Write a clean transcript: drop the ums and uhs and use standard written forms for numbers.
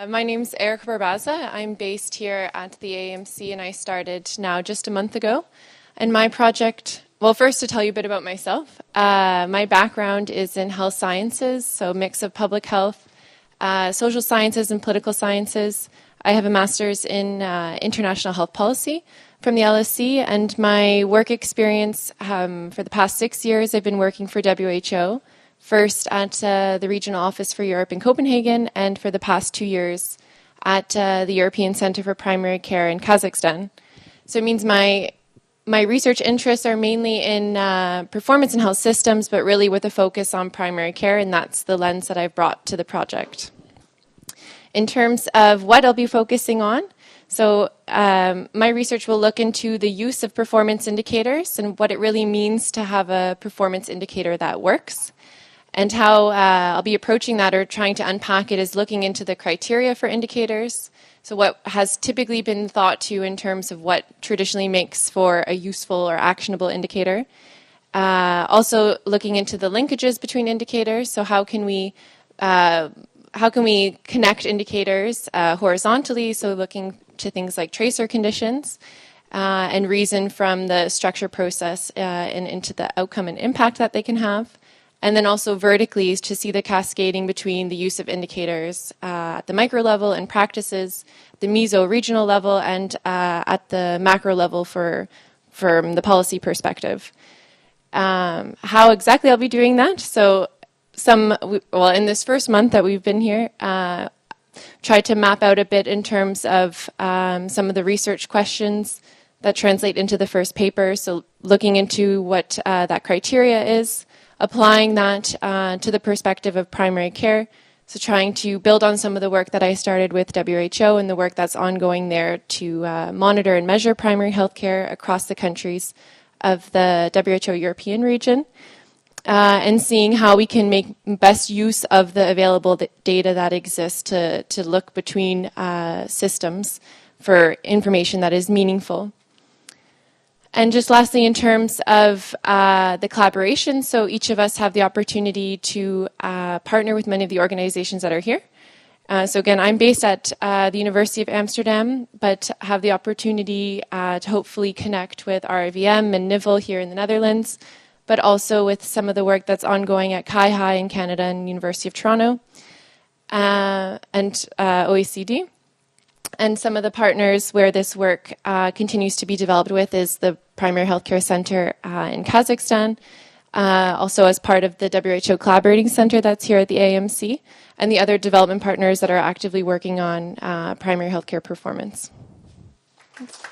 My name's Eric Barbazza. I'm based here at the AMC and I started now just a month ago. And my project, well, first to tell you a bit about myself. My background is in health sciences, so a mix of public health, social sciences and political sciences. I have a master's in international health policy from the LSE, and my work experience for the past 6 years, I've been working for WHO. First at the Regional Office for Europe in Copenhagen, and for the past 2 years at the European Centre for Primary Care in Kazakhstan. So it means my research interests are mainly in performance in health systems, but really with a focus on primary care, and that's the lens that I've brought to the project. In terms of what I'll be focusing on, so my research will look into the use of performance indicators and what it really means to have a performance indicator that works. And how I'll be approaching that, or trying to unpack it, is looking into the criteria for indicators. So what has typically been thought to in terms of what traditionally makes for a useful or actionable indicator. Also looking into the linkages between indicators. So how can we connect indicators horizontally? So looking to things like tracer conditions and reason from the structure process and into the outcome and impact that they can have. And then also vertically to see the cascading between the use of indicators at the micro level and practices, the meso-regional level, and at the macro level from the policy perspective. How exactly I'll be doing that? So in this first month that we've been here, tried to map out a bit in terms of some of the research questions that translate into the first paper. So looking into what that criteria is, applying that to the perspective of primary care, so trying to build on some of the work that I started with WHO and the work that's ongoing there to monitor and measure primary health care across the countries of the WHO European region, and seeing how we can make best use of the available data that exists to look between systems for information that is meaningful. And just lastly, in terms of the collaboration, so each of us have the opportunity to partner with many of the organizations that are here. So again, I'm based at the University of Amsterdam, but have the opportunity to hopefully connect with RIVM and NIVEL here in the Netherlands, but also with some of the work that's ongoing at CAI in Canada and University of Toronto, and OECD. And some of the partners where this work continues to be developed with is the Primary Healthcare Center in Kazakhstan, also as part of the WHO Collaborating Center that's here at the AMC, and the other development partners that are actively working on primary healthcare performance. Thanks.